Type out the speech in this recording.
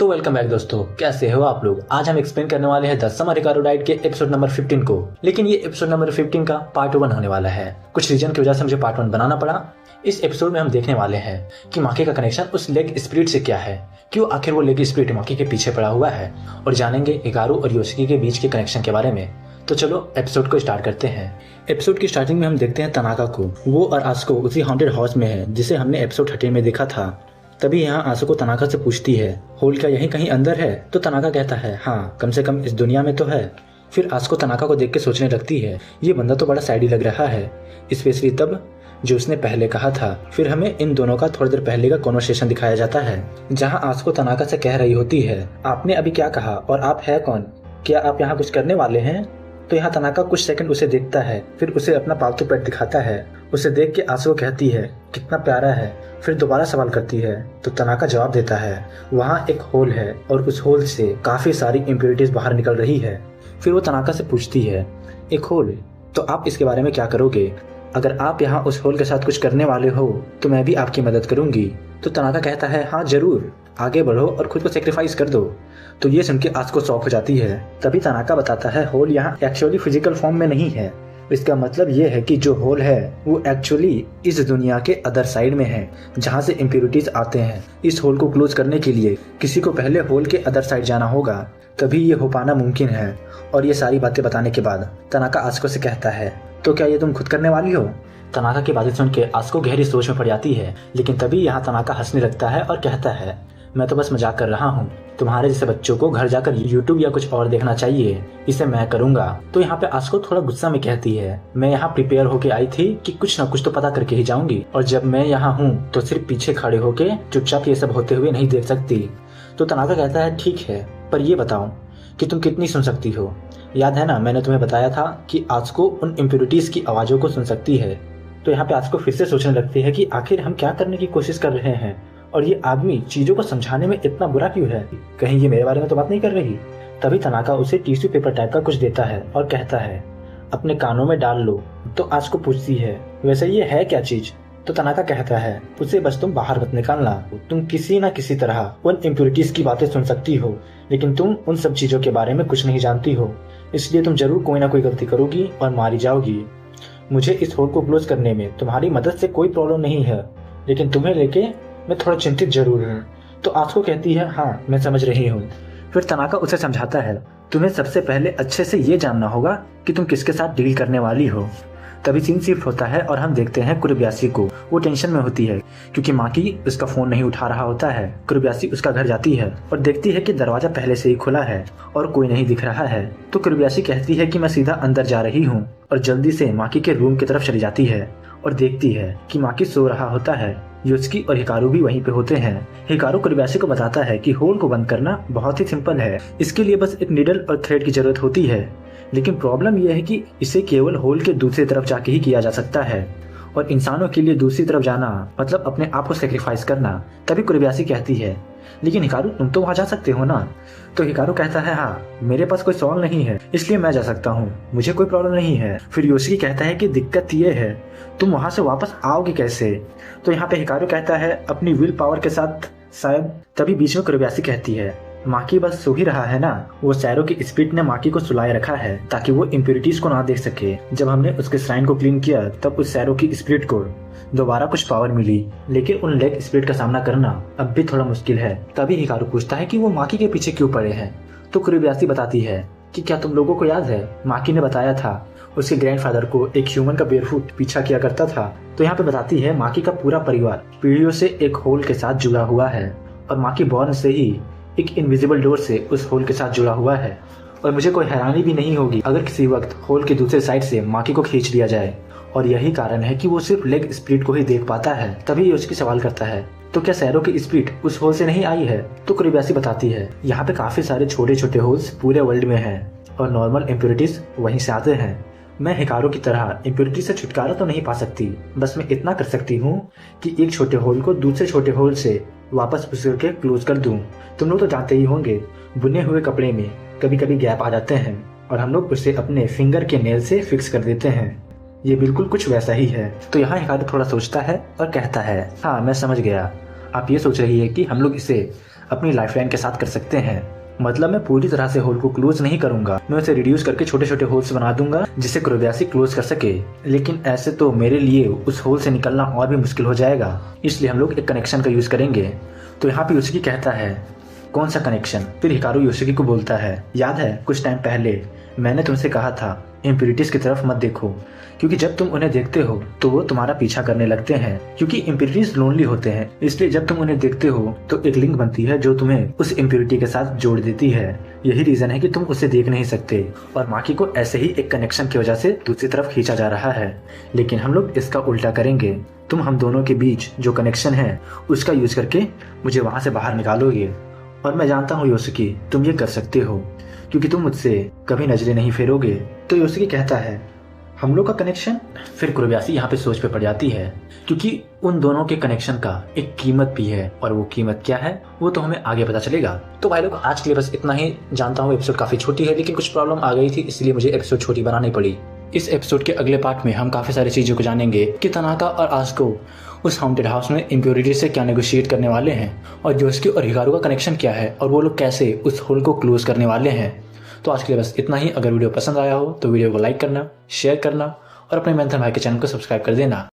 तो welcome back दोस्तों, कैसे हो आप लोग। आज हम एक्सप्लेन करने वाले हैं द समर हिकारू डाइट के एपिसोड नंबर 15 को। लेकिन ये एपिसोड नंबर 15 का पार्ट 1 होने वाला है। कुछ रीजन की वजह से मुझे पार्ट 1 बनाना पड़ा। इस एपिसोड में हम देखने वाले हैं कि माकी का कनेक्शन उस लेग स्पिरिट से क्या है, क्यों आखिर वो लेग स्पिरिट माकी के पीछे पड़ा हुआ है, और जानेंगे हिकारू और योशिकी के बीच के कनेक्शन के बारे में। तो चलो एपिसोड को स्टार्ट करते हैं। एपिसोड की स्टार्टिंग में हम देखते हैं तनाका को। वो और आसको उसी हॉन्टेड हाउस में है जिसे हमने एपिसोड 13 में देखा था। तभी यहाँ आसको तनाका से पूछती है, होल क्या यहीं कहीं अंदर है? तो तनाका कहता है, हाँ कम से कम इस दुनिया में तो है। फिर आसको तनाका को देख के सोचने लगती है, ये बंदा तो बड़ा साइडी लग रहा है, स्पेशली तब जो उसने पहले कहा था। फिर हमें इन दोनों का थोड़ी देर पहले का कॉन्वर्सेशन दिखाया जाता है, जहाँ आसको तनाका से कह रही होती है, आपने अभी क्या कहा और आप है कौन? क्या आप यहाँ कुछ करने वाले हैं? तो यहाँ तनाका कुछ सेकंड उसे देखता है, फिर उसे अपना पालतू पेट दिखाता है। उसे देख के आसको कहती है, कितना प्यारा है। फिर दोबारा सवाल करती है तो तनाका जवाब देता है, वहाँ एक होल है और उस होल से काफी सारी इम्प्योरिटीज बाहर निकल रही है। फिर वो तनाका से पूछती है, एक होल, तो आप इसके बारे में क्या करोगे? अगर आप यहाँ उस होल के साथ कुछ करने वाले हो तो मैं भी आपकी मदद करूंगी। तो तनाका कहता है, हाँ जरूर, आगे बढ़ो और खुद को सेक्रीफाइस कर दो। तो ये सुन के आसको शॉक हो जाती है। तभी तनाका बताता है, होल यहाँ एक्चुअली फिजिकल फॉर्म में नहीं है। इसका मतलब ये है कि जो होल है वो एक्चुअली इस दुनिया के अदर साइड में है, जहाँ से इम्प्योरिटीज आते हैं। इस होल को क्लोज करने के लिए किसी को पहले होल के अदर साइड जाना होगा, तभी ये हो पाना मुमकिन है। और ये सारी बातें बताने के बाद तनाका आसको से कहता है, तो क्या ये तुम खुद करने वाली हो? तनाका की बातें सुन के आसको गहरी सोच में पड़ जाती है। लेकिन तभी यहाँ तनाका हंसने लगता है और कहता है, मैं तो बस मजाक कर रहा हूँ। तुम्हारे जैसे बच्चों को घर जाकर यूट्यूब या कुछ और देखना चाहिए, इसे मैं करूंगा। तो यहाँ पे आसको थोड़ा गुस्सा में कहती है, मैं यहाँ प्रिपेयर होके आई थी कि कुछ ना कुछ तो पता करके ही जाऊंगी, और जब मैं यहाँ हूँ तो सिर्फ पीछे खड़े होके चुपचाप ये सब होते हुए नहीं देख सकती। तो तनाका कहता है, ठीक है, पर ये बताओ कि तुम कितनी सुन सकती हो? याद है ना, मैंने तुम्हें बताया था कि आसको उन इम्प्योरिटीज की आवाजों को सुन सकती है। तो यहाँ पे आसको फिर से सोचने लगती है कि आखिर हम क्या करने की कोशिश कर रहे हैं, और ये आदमी चीजों को समझाने में इतना बुरा क्यों है? कहीं ये मेरे बारे में तो बात नहीं कर रही? तभी तनाका उसे टिश्यू पेपर टाइप का कुछ देता है और कहता है, अपने कानों में डाल लो। तो आसको पूछती है, वैसे ये है क्या चीज? तो तनाका कहता है, उसे बस तुम बाहर मत निकालना। तुम किसी न किसी तरह उन इम्प्योरिटीज की बातें सुन सकती हो, लेकिन तुम उन सब चीजों के बारे में कुछ नहीं जानती हो, इसलिए तुम जरूर कोई ना कोई गलती करोगी और मारी जाओगी। मुझे इस होल को क्लोज करने में तुम्हारी मदद से कोई प्रॉब्लम नहीं है, लेकिन तुम्हें लेके मैं थोड़ा चिंतित जरूर हूँ। तो आसको कहती है, हाँ मैं समझ रही हूँ। फिर तनाका उसे समझाता है, तुम्हें सबसे पहले अच्छे से ये जानना होगा कि तुम किसके साथ डील करने वाली हो। तभी सीन शिफ्ट होता है और हम देखते हैं कुरुब्यासी को। वो टेंशन में होती है क्योंकि माकी उसका फोन नहीं उठा रहा होता है। कुरुब्यासी उसका घर जाती है और देखती है कि दरवाजा पहले से ही खुला है और कोई नहीं दिख रहा है। तो कुरुब्यासी कहती है कि मैं सीधा अंदर जा रही हूँ, और जल्दी से माकी के रूम की तरफ चली जाती है और देखती है कि माकी सो रहा होता है। योशिकी और हिकारू भी वहीं पे होते हैं। हिकारू कुरुब्यासी को बताता है कि होल को बंद करना बहुत ही सिंपल है, इसके लिए बस एक नीडल और थ्रेड की जरूरत होती है। लेकिन प्रॉब्लम यह है कि इसे केवल होल के दूसरी तरफ जाके ही किया जा सकता है, और इंसानों के लिए दूसरी तरफ जाना मतलब अपने आप को सेक्रीफाइस करना। तभी कुरुब्यासी कहती है, लेकिन हिकारू तुम तो वहाँ जा सकते हो ना? तो हिकारू कहता है, हाँ मेरे पास कोई सवाल नहीं है, इसलिए मैं जा सकता हूँ, मुझे कोई प्रॉब्लम नहीं है। फिर योशिकी कहता है कि दिक्कत ये है, तुम वहाँ से वापस आओगे कैसे? तो यहाँ पे हिकारू कहता है, अपनी विल पावर के साथ शायद। तभी बीच में कुरुब्यासी कहती है, माकी बस सो ही रहा है ना, वो सैरो की स्पिरिट ने माकी को सुलाए रखा है ताकि वो इम्प्योरिटीज को ना देख सके। जब हमने उसके श्राइन को क्लीन किया तब उस सैरो की स्पिरिट को दोबारा कुछ पावर मिली, लेकिन उन लेग स्पिरिट का सामना करना अब भी थोड़ा मुश्किल है। तभी हिकारू पूछता है कि वो माकी के पीछे क्यों पड़े हैं? तो कुरुब्यासी बताती है कि क्या तुम लोगों को याद है, माकी ने बताया था उसके ग्रैंडफादर को एक ह्यूमन का बेयरफुट पीछा किया करता था। तो यहाँ पे बताती है, माकी का पूरा परिवार पीढ़ियों से एक होल के साथ जुड़ा हुआ है, और माकी बॉर्न से ही एक इनविजिबल डोर से उस होल के साथ जुड़ा हुआ है। और मुझे कोई हैरानी भी नहीं होगी अगर किसी वक्त होल के दूसरे साइड से माकी को खींच लिया जाए, और यही कारण है कि वो सिर्फ लेग स्पिरिट को ही देख पाता है। तभी उसकी सवाल करता है, तो क्या सैरो की स्पिरिट उस होल से नहीं आई है? तो कुरुब्यासी बताती है, यहाँ पे काफी सारे छोटे छोटे होल्स पूरे वर्ल्ड में हैं, और नॉर्मल इम्प्योरिटीज वहीं से आते हैं। मैं हिकारू की तरह इम्प्योरिटी से छुटकारा तो नहीं पा सकती, बस मैं इतना कर सकती हूँ कि एक छोटे होल को दूसरे छोटे होल से वापस घुस के क्लोज कर दूं। तुम लोग तो जानते ही होंगे, बुने हुए कपड़े में कभी कभी गैप आ जाते हैं और हम लोग उसे अपने फिंगर के नेल से फिक्स कर देते हैं। ये बिल्कुल कुछ वैसा ही है। तो यहाँ हिकारू थोड़ा सोचता है और कहता है, हाँ मैं समझ गया, आप ये सोच रही है कि हम लोग इसे अपनी लाइफलाइन के साथ कर सकते हैं। मतलब मैं पूरी तरह से होल को क्लोज नहीं करूंगा, मैं उसे रिड्यूस करके छोटे छोटे होल्स बना दूंगा जिससे कोबायाशी क्लोज कर सके। लेकिन ऐसे तो मेरे लिए उस होल से निकलना और भी मुश्किल हो जाएगा, इसलिए हम लोग एक कनेक्शन का यूज करेंगे। तो यहाँ पे योशिकी कहता है, कौन सा कनेक्शन? फिर हिकारू योशिकी को बोलता है, याद है कुछ टाइम पहले मैंने तुमसे कहा था इम्प्यूरिटीज की तरफ मत देखो, क्योंकि जब तुम उन्हें देखते हो तो वो तुम्हारा पीछा करने लगते हैं। क्योंकि इम्प्यूरिटीज लोनली होते हैं, इसलिए जब तुम उन्हें देखते हो तो एक लिंक बनती है जो तुम्हें उस इम्प्यूरिटी के साथ जोड़ देती है। यही रीजन है कि तुम उसे देख नहीं सकते और माकी को ऐसे ही एक कनेक्शन की वजह से दूसरी तरफ खींचा जा रहा है। लेकिन हम लोग इसका उल्टा करेंगे, तुम हम दोनों के बीच जो कनेक्शन है उसका यूज करके मुझे वहां से बाहर निकालोगे। और मैं जानता हूँ योशिकी तुम ये कर सकते हो, क्योंकि तुम मुझसे कभी नजरें नहीं फेरोगे। तो योशिकी कहता है, हम लोग का कनेक्शन? फिर कोबायाशी यहाँ पे सोच पे पड़ जाती है, क्योंकि उन दोनों के कनेक्शन का एक कीमत भी है, और वो कीमत क्या है वो तो हमें आगे पता चलेगा। तो भाई लोग आज के लिए बस इतना ही। जानता हूँ एपिसोड काफी छोटी है, लेकिन कुछ प्रॉब्लम आ गई थी इसलिए मुझे एपिसोड छोटी बनानी पड़ी। इस एपिसोड के अगले पार्ट में हम काफी सारी चीजों को जानेंगे कि तनाका और आस्को उस हाउंटेड हाउस में इम्प्योरिटी से क्या नेगोशिएट करने वाले हैं, और योशिकी और हिकारू का कनेक्शन क्या है, और वो लोग कैसे उस होल को क्लोज करने वाले हैं। तो आज के लिए बस इतना ही। अगर वीडियो पसंद आया हो तो वीडियो को लाइक करना, शेयर करना और अपने मेंथन भाई के चैनल को सब्सक्राइब कर देना।